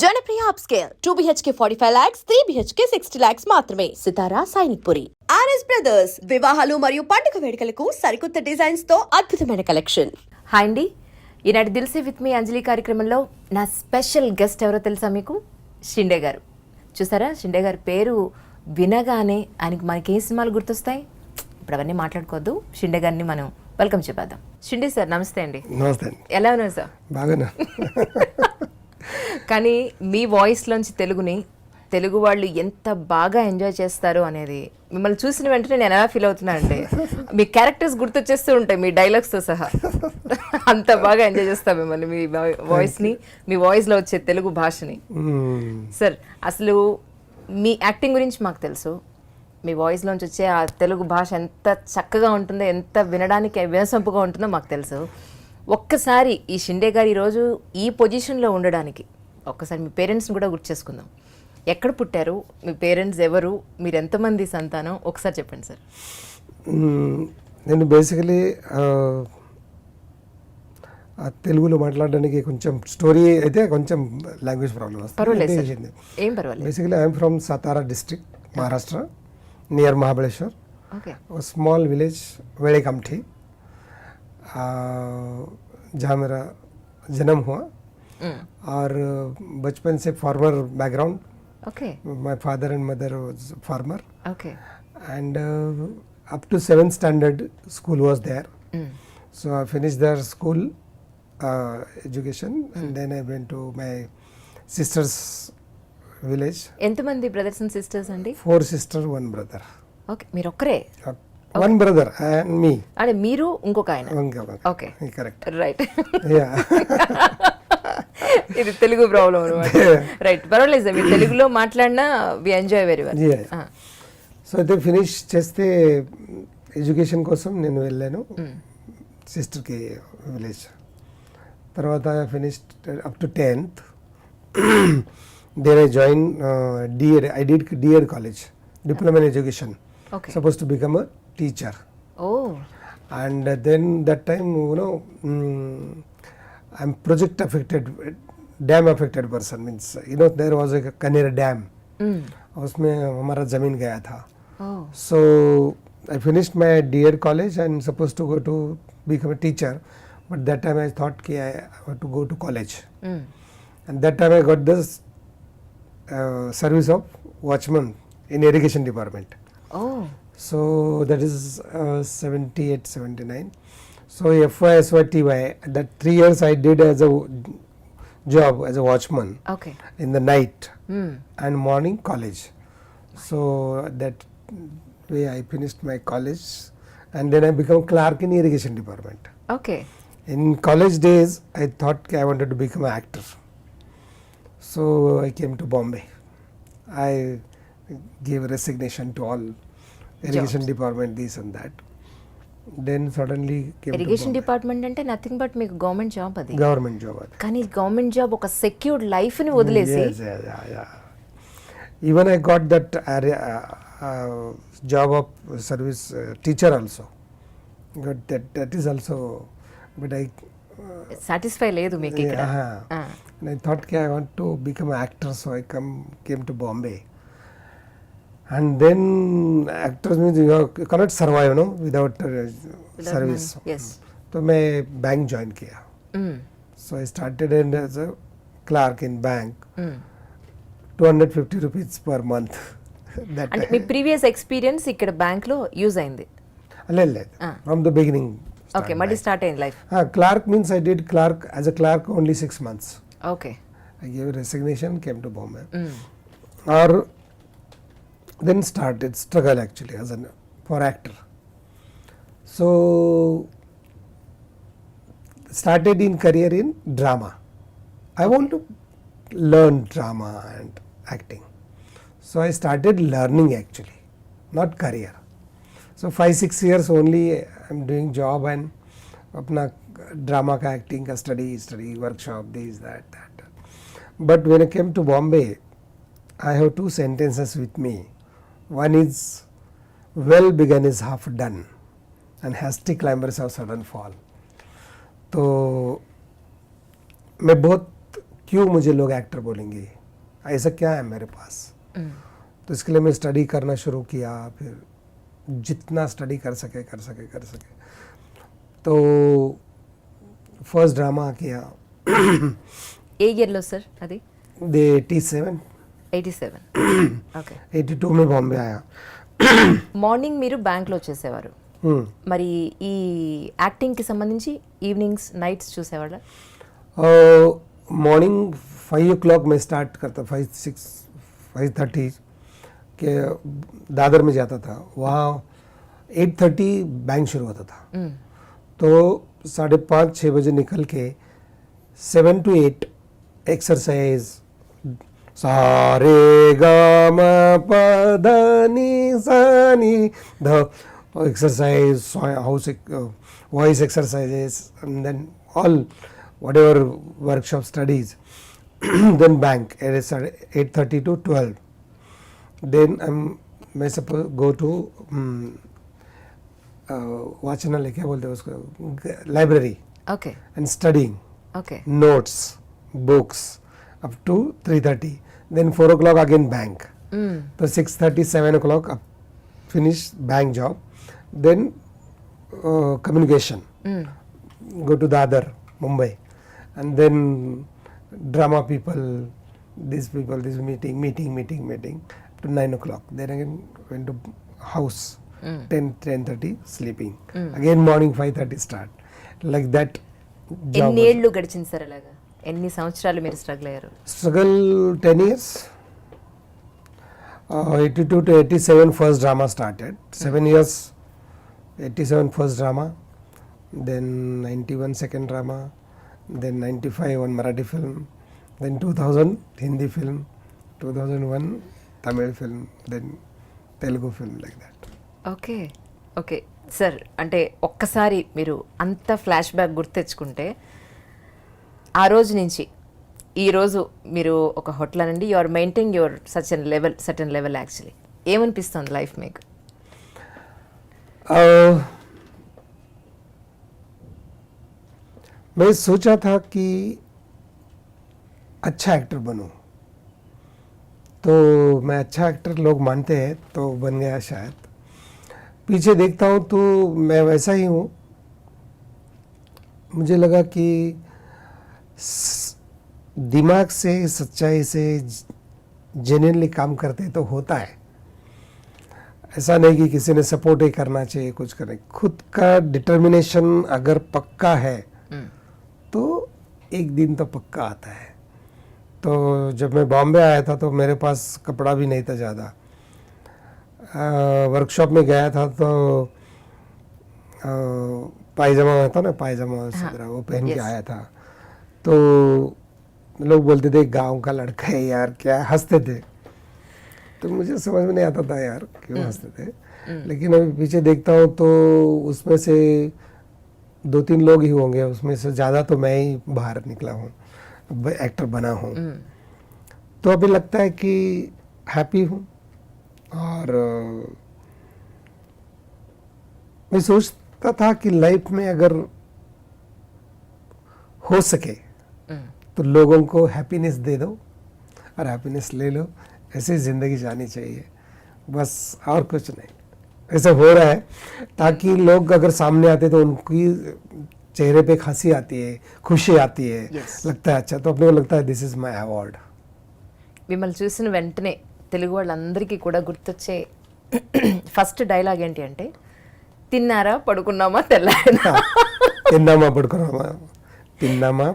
Janapriya upscale 2 BHK 45 lakhs 3 BHK 60 lakhs మాత్రమే సితారా Sainikpuri RS brothers వివాహాలు మరియు పండుగ వేడుకలకు సరికొత్త డిజైన్స్ తో అద్భుతమైన కలెక్షన్. హాయ్ అండి, ఈనాటి దిల్సే విత్ మీ అంజలి కార్యక్రమంలో నా స్పెషల్ గెస్ట్ ఎవరో తెలుసా మీకు? షిండే గారు. చూసారా, షిండే గారి పేరు వినగానే ఆయనకి మనకి ఏ సినిమాలు గుర్తొస్తాయి? ఇప్పుడు అవన్నీ మాట్లాడుకోవద్దు, షిండే గారిని మనం వెల్కమ్ చెప్పేద్దాం. షిండే సార్ నమస్తే అండి. నమస్తే. ఎలా ఉన్నారు సార్? బాగానే. కానీ మీ వాయిస్లోంచి తెలుగు వాళ్ళు ఎంత బాగా ఎంజాయ్ చేస్తారు అనేది మిమ్మల్ని చూసిన వెంటనే నేను ఎలా ఫీల్ అవుతున్నానంటే మీ క్యారెక్టర్స్ గుర్తొచ్చేస్తూ ఉంటాయి మీ డైలాగ్స్తో సహా. అంత బాగా ఎంజాయ్ చేస్తాం మిమ్మల్ని, మీ వాయిస్ని, మీ వాయిస్లో వచ్చే తెలుగు భాషని. సార్, అసలు మీ యాక్టింగ్ గురించి మాకు తెలుసు, మీ వాయిస్లోంచి వచ్చే ఆ తెలుగు భాష ఎంత చక్కగా ఉంటుందో, ఎంత వినడానికి వినసొంపుగా ఉంటుందో మాకు తెలుసు. ఒక్కసారి ఈ షిండే గారు ఈరోజు ఈ పొజిషన్లో ఉండడానికి ఒక్కసారి మీ పేరెంట్స్ని కూడా గుర్తు చేసుకుందాం. ఎక్కడ పుట్టారు, మీ పేరెంట్స్ ఎవరు, మీరు ఎంతమంది సంతానం, ఒకసారి చెప్పండి సార్. నేను బేసికలీ తెలుగులో మాట్లాడడానికి కొంచెం స్టోరీ అయితే కొంచెం లాంగ్వేజ్ ప్రాబ్లమ్ వస్తుంది. ఏం పర్వాలేదు. Basically I'm from Satara district, Maharashtra, near Mahabaleshwar. Small village Vedekamthi, जहाँ मेरा जन्म हुआ. और बचपन से farmer background. My father and mother was farmer. And up to 7th standard school was there. So I finished their school education and then I went to my sister's village. ఎంతమంది brothers and sisters అండి? 4 sisters, 1 brother. Okay, మీరు ఒక్కరే? 1 brother and me. అంటే మీరు ఇంకొక ఆయన? Okay, correct, right. Yeah, ఇది Telugu problem అన్నమాట. రైట్, పర్వాలేదు సార్, మీరు తెలుగులో మాట్లాడినా we enjoy very well. So అయితే ఫినిష్ చేస్తే ఎడ్యుకేషన్ కోసం నేను వెళ్ళాను సిస్టర్కి విలేజ్. తర్వాత finished up to 10th. There I join DEd. I did DEd college, diploma in education. Supposed to become a teacher. And then that time, you know, I'm project affected, dam affected person. Means, you know, there was a Kanera dam. उसमें हमारा जमीन गया था. So I finished my DED college and supposed to go to become a teacher, but that time I thought कि I have to go to college. And that time I got this service of watchman in irrigation department. So that is 78, 79. So FY, SY, TY, that 3 years I did as a job as a watchman. In the night and morning college. So that way I finished my college and then I became clerk in irrigation department. In college days I thought I wanted to become an actor. So I came to Bombay. I gave resignation to all irrigation department, this and that. Then suddenly came irrigation department అంటే nothing but మీకు government job. అది government job. అది కానీ government job ఒక secured life ని వదిలేసి even I got that job of service teacher also. But that is also, but I satisfy లేదు మీకు ఇక్కడ. And I thought I want to become an actor, so I came to Bombay. And then actors means you cannot survive, no, without service. Yes. So मैं bank join किया. So I started as a clerk in bank. 250 rupees per month. అంటే మీ previous experience ఇక్కడ bank లో use అయింది? లేదు, from the beginning. Okay, మళ్ళీ start అయింది life. Clerk means I did clerk as a clerk only 6 months. Okay. I gave resignation, came to Bombay. Or then started struggle actually as for actor. So started in career in drama. I want to learn drama and acting. So I started learning actually, not career. So 5-6 years only I'm doing job and अपना drama का acting का study workshop, this that. But when I came to Bombay, I have 2 sentences with me. One is, well begun is half done and hasty climbers have sudden fall. तो मैं बहुत क्यों मुझे लोग actor बोलेंगे, ऐसा क्या है मेरे पास। तो इसके लिए मैं स्टडी करना शुरू किया, फिर जितना स्टडी कर सके। तो फर्स्ट ड्रामा किया ఏ ఇయర్లో సార్ అది? दे 87 87. ఓకే. 82 में बॉम्बे आया। మార్నింగ్ మీరు బ్యాంక్లో చేసేవారు, మరి ఈ యాక్టింగ్కి సంబంధించి ఈవినింగ్స్ నైట్స్ చూసేవాళ్ళ? मॉर्निंग 5 o'clock में स्टार्ट करता, 5:30 के दादर में जाता था, वहाँ 8:30 बैंक शुरू होता था। तो 5:30-6 बजे निकल के 7 to 8 एक्सरसाइज, सारे गा मा प ध नि सा नि ध, exercise, house voice exercises, and then all whatever workshop studies. Then bank, 8:30 to 12. Then मैं suppose go to वाचना क्या बोलते हैं उसको, library, okay. and studying okay. notes, books up to 3:30. Then 4 o'clock again bank. So 6:30, 7 o'clock up, finish bank job. Then communication, go to Dadar, Mumbai, and then drama people, this meeting to 9 o'clock. Then again went to house, 10:30 sleeping. Again morning 5:30 start. Like that job. ఎన్నేళ్ళు గడిచింది sir అలాగా? ఎన్ని సంవత్సరాలు మీరు struggle అయ్యారు? Struggle 10 years. 82 to 87 first drama started. 7 years, 87 first drama, then 91 second drama, then 95 one Marathi film, then 2000 Hindi film, 2001 Tamil film, then Telugu film, like that. Okay. Okay sir, అంటే ఒక్కసారి మీరు అంత flash back గుర్తు తెచ్చుకుంటే ఆ రోజు నుంచి ఈ రోజు మీరు ఒక హోటల్ నుండి you are maintain your certain level actually ఏమనిపిస్తుంది లైఫ్ మీకు? मैं सोचा था कि अच्छा एक्टर बनूं, तो मैं अच्छा एक्टर लोग मानते हैं तो बन गया शायद। पीछे देखता हूँ तो मैं वैसा ही हूँ। मुझे लगा कि दिमाग से, सच्चाई से, जेन्युइनली काम करते तो होता है। ऐसा नहीं कि किसी ने सपोर्ट ही करना चाहिए, कुछ करने, खुद का डिटर्मिनेशन अगर पक्का है तो एक दिन तो पक्का आता है। तो जब मैं बॉम्बे आया था तो मेरे पास कपड़ा भी नहीं था ज़्यादा। वर्कशॉप में गया था तो पायजामा होता ना, पायजामा वो पहन के आया था। तो लोग बोलते थे गांव का लड़का है यार, क्या हंसते थे। तो मुझे समझ में नहीं आता था यार क्यों हंसते थे। लेकिन अभी पीछे देखता हूँ तो उसमें से 2-3 लोग ही होंगे, उसमें से ज़्यादा तो मैं ही बाहर निकला हूँ, एक्टर बना हूँ। तो अभी लगता है कि हैप्पी हूँ। और मैं सोचता था कि लाइफ में अगर हो सके तो लोगों को हैप्पीनेस दे दो और हैप्पीनेस ले लो, ऐसे ज़िंदगी जानी चाहिए बस, और कुछ नहीं। ऐसा हो रहा है ताकि लोग अगर सामने आते तो उनकी चेहरे पे हंसी आती है, खुशी आती है, लगता है अच्छा, तो अपने को लगता है दिस इज माय अवार्ड। మిమ్మల్ని చూసిన వెంటనే తెలుగు వాళ్ళందరికీ కూడా గుర్తొచ్చే ఫస్ట్ డైలాగ్ ఏంటి అంటే, తిన్నారా పడుకున్నామా తెల్లారిందా? తిన్నామా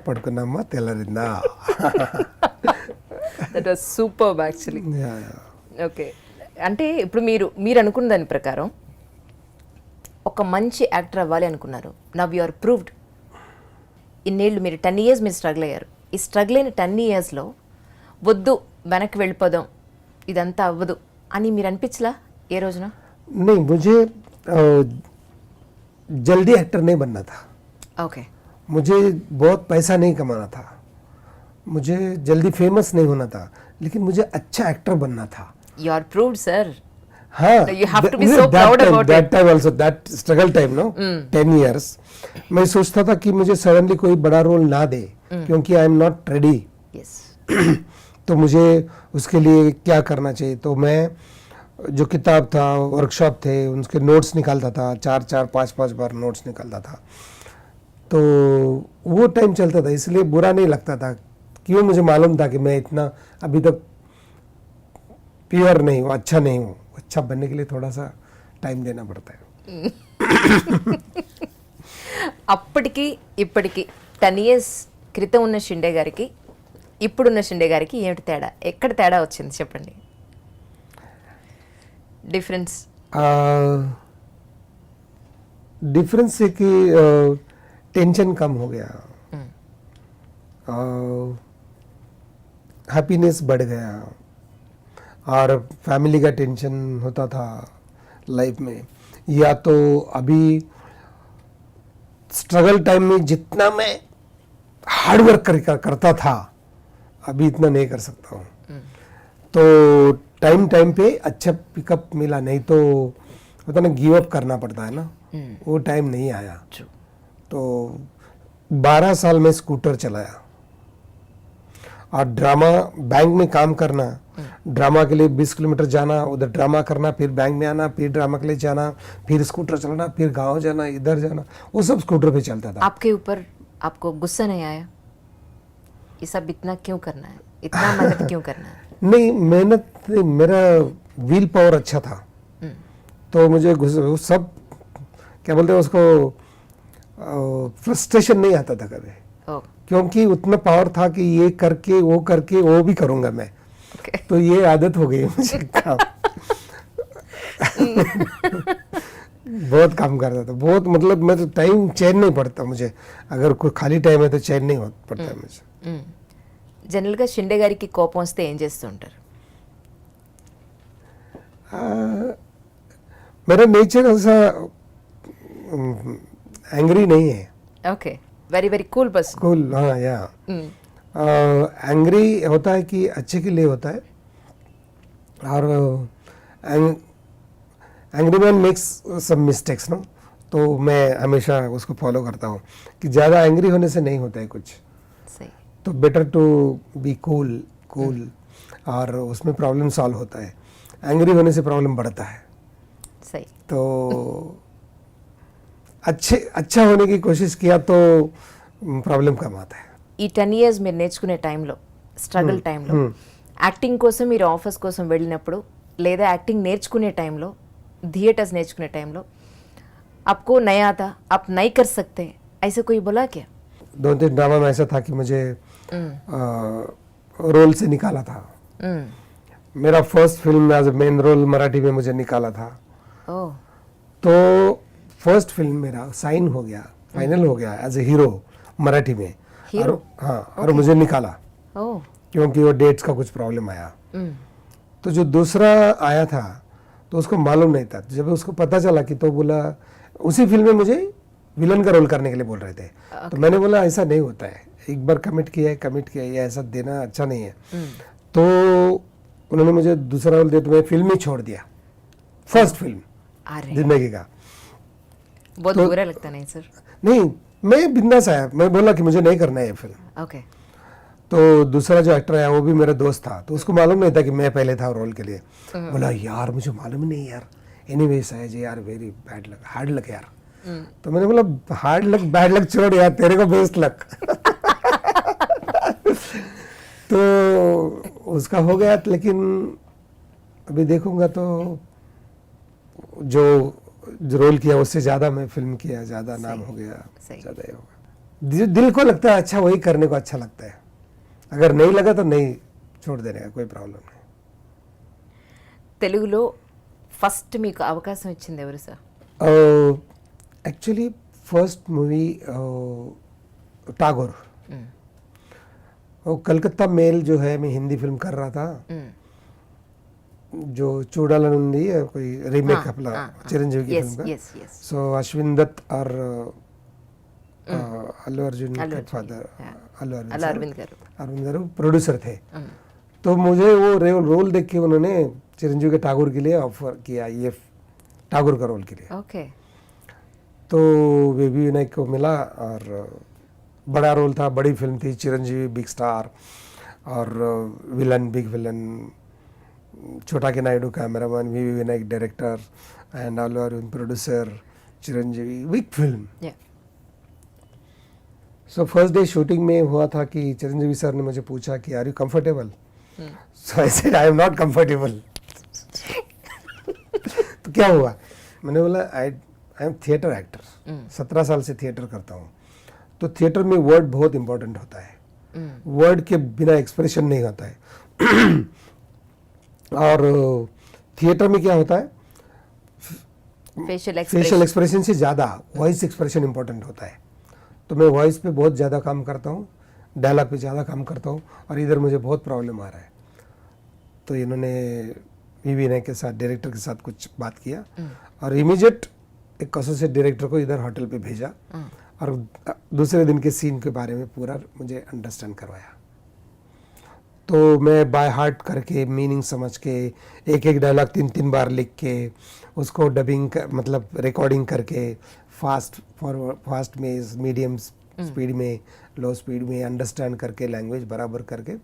పడుకున్నామా తెల్లరిందా. That was superb actually. Okay, అంటే ఇప్పుడు మీరు అనుకున్న దాని ప్రకారం ఒక మంచి యాక్టర్ అవ్వాలి అనుకున్నారు. Now you are proved. ఇన్నేళ్ళు మీరు 10 years మీరు స్ట్రగుల్ అయ్యారు. ఈ స్ట్రగుల్ అయిన 10 yearsలో వద్దు వెనక్కి వెళ్ళిపోదాం, ఇదంతా అవ్వదు అని మీరు అనిపించలా ఏ రోజున? नहीं, मुझे जल्दी एक्टर नहीं बनना था। ఓకే. मुझे बहुत पैसा नहीं कमाना था, मुझे जल्दी फेमस नहीं होना था, लेकिन मुझे अच्छा एक्टर बनना था। You are proved sir. हाँ, You have to be so proud about that it. time also, that struggle time, no, 10 years, मैं सोचता था कि मुझे सडनली कोई बड़ा रोल ना दे, क्योंकि आई एम नॉट रेडी यस तो मुझे उसके लिए क्या करना चाहिए, तो मैं जो किताब था, वर्कशॉप थे, उनके नोट्स निकालता था, 4-4 5-5 बार नोट्स निकालता था। तो वो टाइम चलता था, इसलिए बुरा नहीं लगता था। क्यों, मुझे मालूम था कि मैं इतना अभी तक प्योर नहीं हूँ, अच्छा नहीं हूँ। अच्छा बनने के लिए थोड़ा सा टाइम देना पड़ता है। అప్పటికి ఇప్పటికి 10 ఇయర్స్ క్రితం ఉన్న షిండే గారికి ఇప్పుడున్న షిండే గారికి ఏమిటి తేడా, ఎక్కడ తేడా వచ్చింది చెప్పండి డిఫరెన్స్? डिफरेंस है कि टेंशन कम हो गया, हैप्पीनेस बढ़ गया, और फैमिली का टेंशन होता था लाइफ में। या तो अभी स्ट्रगल टाइम में जितना मैं हार्ड वर्क करता था, अभी इतना नहीं कर सकता हूँ। तो टाइम टाइम पे अच्छा पिकअप मिला, नहीं तो होता ना गिव अप करना पड़ता है ना, वो टाइम नहीं आया। तो 12 साल में स्कूटर चलाया, और ड्रामा बैंक में काम करना, ड्रामा के लिए 20 किलोमीटर जाना, उधर ड्रामा करना, फिर बैंक में आना, फिर ड्रामा के लिए जाना, फिर स्कूटर चलाना, फिर गांव जाना, इधर जाना, वो सब स्कूटर पे चलता था। आपके ऊपर आपको गुस्सा नहीं आया, ये सब इतना क्यों करना है, इतना मेहनत क्यों करना है? नहीं, मेहनत, मेरा विल पावर अच्छा था, तो मुझे वो सब क्या बोलते हैं उसको, फ्रस्ट्रेशन नहीं आता था कभी, ओ क्योंकि उतना पावर था कि ये करके वो भी करूंगा मैं। ओके तो ये आदत हो गई है मुझे काम। बहुत काम करता था, बहुत, मतलब मैं तो टाइम चैन नहीं पड़ता मुझे, अगर कोई खाली टाइम है तो चैन नहीं पड़ता है मुझे। జనరల్గా షిండే గారికి కోపం వస్తే ఏం చేస్తుంటారు? मेरा नेचर ऐसा एंग्री नहीं है, okay very very cool person. Cool, हाँ, या एंग्री होता है कि अच्छे के लिए होता है, और angry man makes some mistakes no, तो मैं हमेशा उसको फॉलो करता हूँ कि ज़्यादा एंग्री होने से नहीं होता है कुछ, సही तो बेटर टू बी कूल, और उसमें प्रॉब्लम सॉल्व होता है। एंग्री होने से प्रॉब्लम बढ़ता है, సही तो अच्छा होने की कोशिश किया तो प्रॉब्लम कम आता है। ఈ 10 ఇయర్స్ మీరు నేర్చుకునే టైంలో, స్ట్రగుల్ టైంలో, యాక్టింగ్ కోసం మీరు ఆఫర్స్ కోసం వెళ్ళినప్పుడు, లేదా యాక్టింగ్ నేర్చుకునే టైంలో, థియేటర్స్ నేర్చుకునే టైంలో आपको नया था, आप नहीं कर सकते, ऐसे कोई बोला क्या? 2-3 ड्रामा में ऐसा था कि मुझे रोल से निकाला था। मेरा first film as a main role Marathi में मुझे निकाला था, ఓ तो फर्स्ट फिल्म मेरा साइन हो गया, फाइनल हो गया एज ए हीरो मराठी में। हीरो? हाँ, और मुझे निकाला ఓ क्योंकि वो डेट्स का कुछ प्रॉब्लम आया। तो जो दूसरा आया था तो उसको मालूम नहीं था, जब उसको पता चला कि, तो बोला, उसी फिल्म में मुझे विलन का रोल करने के लिए बोल रहे थे। तो मैंने बोला ऐसा नहीं होता है, एक बार कमिट किया है, ये ऐसा देना अच्छा नहीं है। तो उन्होंने मुझे दूसरा रोल दिया, तो मैं फिल्म ही छोड़ दिया, फर्स्ट फिल्म अरे जिंदगी का। बहुत तो- बुरा लगता नहीं सर? नहीं, मैं बिंदास आया, मैं बोला कि मुझे नहीं करना है ये फिल्म। ओके तो दूसरा जो एक्टर आया वो भी मेरा दोस्त था, तो उसको मालूम नहीं था कि मैं पहले था रोल के लिए। बोला यार मुझे मालूम ही नहीं यार, एनीवेज है जी यार, very bad luck, hard luck यार। तो मैंने बोला हार्ड लक बैड लक छोड़ यार, तेरे को बेस्ट लक। तो उसका हो गया, लेकिन अभी देखूंगा तो जो रोल किया उससे ज्यादा मैं फिल्म किया, ज्यादा नाम हो गया, सही। ज्यादा ही होगा। दिल को लगता है अच्छा, वही करने को अच्छा लगता है, अगर नहीं लगा तो नहीं, छोड़ देने का कोई प्रॉब्लम नहीं। తెలుగులో ఫస్ట్ మీకు అవకాశం ఇచ్చింది ఎవరు sir? Actually first movie Tagore, वो कलकत्ता मेल जो है, मैं हिंदी फिल्म कर रहा था, जो चूड़ालनुंदी है, कोई रीमेक अपना चिरंजीवी की फिल्म का। Yes yes so Ashwin Dutt और अल्लू अर्जुन के फादर, అల్లు అరవింద్ గారు. अरविंद गारू प्रोड्यूसर थे। तो मुझे वो रोल देख के उन्होंने चिरंजीवी के टागोर के लिए ऑफर किया, ये टागोर का रोल के लिए। ఓకే तो बेबी विनायक को मिला, और बड़ा रोल था, बड़ी फिल्म थी, चिरंजीवी बिग स्टार, और villain, big villain, Chota K Naidu cameraman, V Vinayak director and Allu Arjun producer, Chiranjeevi, big film. Yeah. So first day shooting में हुआ था कि चिरंजीवी सर ने मुझे पूछा कि are you comfortable. So I said I am not comfortable. तो क्या हुआ, मैंने बोला आई एम थिएटर एक्टर, 17 साल से थिएटर करता हूँ. तो थिएटर में वर्ड बहुत इंपॉर्टेंट होता है. वर्ड के बिना एक्सप्रेशन नहीं होता है. और थिएटर में क्या होता है, फेशियल फेशियल एक्सप्रेशन से ज़्यादा वॉइस एक्सप्रेशन इंपॉर्टेंट होता है. तो मैं वॉइस पे बहुत ज़्यादा काम करता हूँ, डायलॉग पे ज़्यादा काम करता हूँ, और इधर मुझे बहुत प्रॉब्लम आ रहा है. तो इन्होंने वी विनायक के साथ, डायरेक्टर के साथ कुछ बात किया और इमीडिएट एक एसोसिएट डायरेक्टर को इधर होटल पे भेजा और दूसरे दिन के सीन के बारे में पूरा मुझे अंडरस्टैंड करवाया. तो मैं बाय हार्ट करके, मीनिंग समझ के, एक एक डायलॉग 3-3 बार लिख के, उसको डबिंग मतलब रिकॉर्डिंग करके, फास्ट में, मीडियम स्पीड में, लो स्पीड में अंडरस्टैंड करके, लैंग्वेज बराबर करके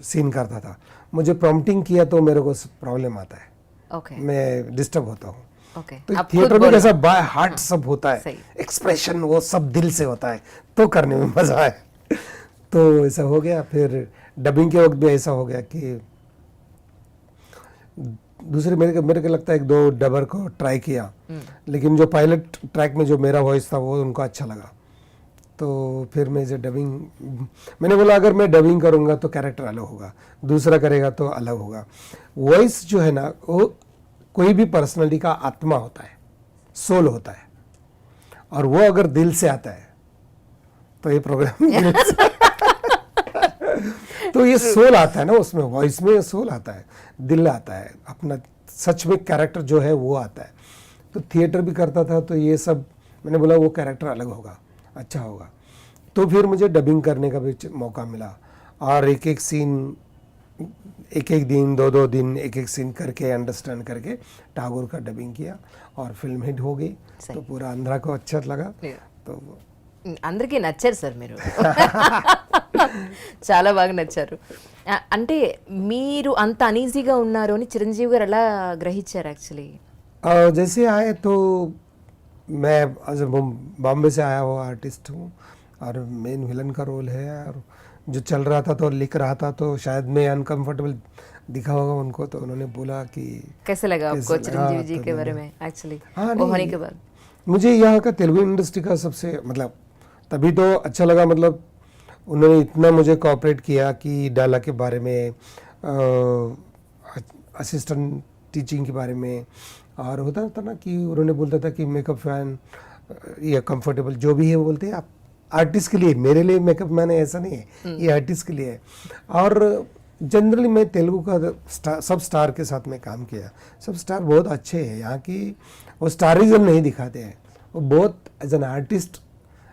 सीन करता था. मुझे प्रॉम्प्टिंग किया तो मेरे को प्रॉब्लम आता है. ओके. मैं डिस्टर्ब होता हूँ. ओके. तो थिएटर में कैसा बाय हार्ट सब होता है, सही. एक्सप्रेशन वो सब दिल से होता है, तो करने में मजा है. तो ऐसा हो गया. फिर डबिंग के वक्त भी ऐसा हो गया कि दूसरे मेरे को लगता है 1-2 डबर को ट्राई किया, लेकिन जो पायलट ट्रैक में जो मेरा वॉइस था वो उनको अच्छा लगा. तो फिर मैं इसे डबिंग, मैंने बोला अगर मैं डबिंग करूँगा तो कैरेक्टर अलग होगा, दूसरा करेगा तो अलग होगा. वॉइस जो है ना, वो कोई भी पर्सनालिटी का आत्मा होता है, सोल होता है, और वो अगर दिल से आता है तो ये प्रोग्राम तो ये सोल आता है ना उसमें, वॉइस में सोल आता है, दिल आता है, अपना सच में कैरेक्टर जो है वो आता है. तो थिएटर भी करता था तो ये सब मैंने बोला वो कैरेक्टर अलग होगा, अच्छा होगा. तो फिर मुझे डबिंग करने का भी मौका मिला और एक एक सीन, एक एक दिन, 2-2 दिन एक एक सीन करके अंडरस्टैंड करके टागोर का डबिंग किया और फिल्म हिट हो गई. तो पूरा आंध्रा को अच्छा लगा. तो అందరికీ నచ్చారు సార్ మీరు. చాలా బాగా నచ్చారు. అంటే మీరు అంత అనీజీగా ఉన్నారు అని చిరంజీవి గారు ఎలా గ్రహించారు యాక్చువల్లీ? जैसे आए तो मैं बॉम्बे से आया हुआ आर्टिस्ट हूँ और मेन विलन का रोल है, और जो चल रहा था तो लिख रहा था, तो शायद मैं अनकंफर्टेबल दिखा होगा उनको, तो उन्होंने बोला कि कैसे लगा आपको चिरंजीवी जी के बारे में एक्चुअली वो होने के बाद? मुझे यहाँ का तेलुगु इंडस्ट्री का सबसे मतलब तभी तो अच्छा लगा, मतलब उन्होंने इतना मुझे कोऑपरेट किया कि डायलॉग के बारे में, असिस्टेंट टीचिंग के बारे में, और होता था ना कि उन्होंने बोलता था कि मेकअप मैन या कंफर्टेबल जो भी है वो बोलते हैं आप आर्टिस्ट के लिए, मेरे लिए मेकअप मैन है ऐसा नहीं है, ये आर्टिस्ट के लिए है. और जनरली मैं तेलुगु का सब स्टार के साथ में काम किया, सब स्टार बहुत अच्छे हैं यहाँ की, वो स्टारिज्म नहीं दिखाते हैं, वो बहुत as an artist,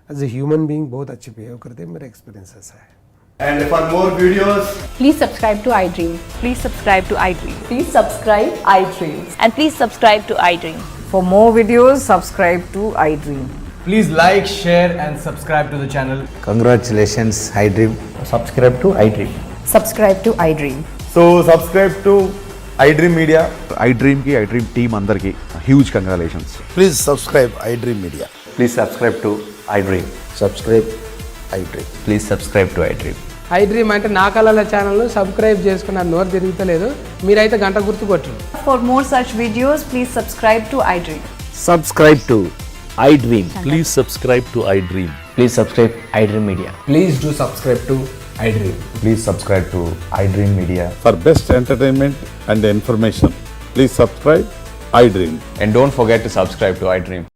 as a human being बहुत अच्छे बिहेव करते हैं. मेरा एक्सपीरियंस ऐसा है. And for more videos, Please subscribe to iDream. Please subscribe to iDream. Please subscribe iDream. And please subscribe to iDream. For more videos, subscribe to iDream. please like, share and subscribe to the channel. Congratulations, iDream. Subscribe to iDream. Subscribe to iDream. So subscribe to iDream Media. iDream की iDream team अंदर की huge congratulations. Please subscribe iDream Media. Please subscribe to iDream. Subscribe iDream. Please subscribe to iDream. iDream అంటే నా కళల ఛానల్ను subscribe చేసుకున్న నోరు తిరుగుతలేదు, మీరైతే గంట గుర్తు కొట్టండి. For more such videos, please subscribe to iDream. Subscribe to iDream. Please subscribe to iDream. Please subscribe iDream Media. Please do subscribe to iDream. Please subscribe to iDream Media. For best entertainment and information, please subscribe iDream. And don't forget to subscribe to iDream.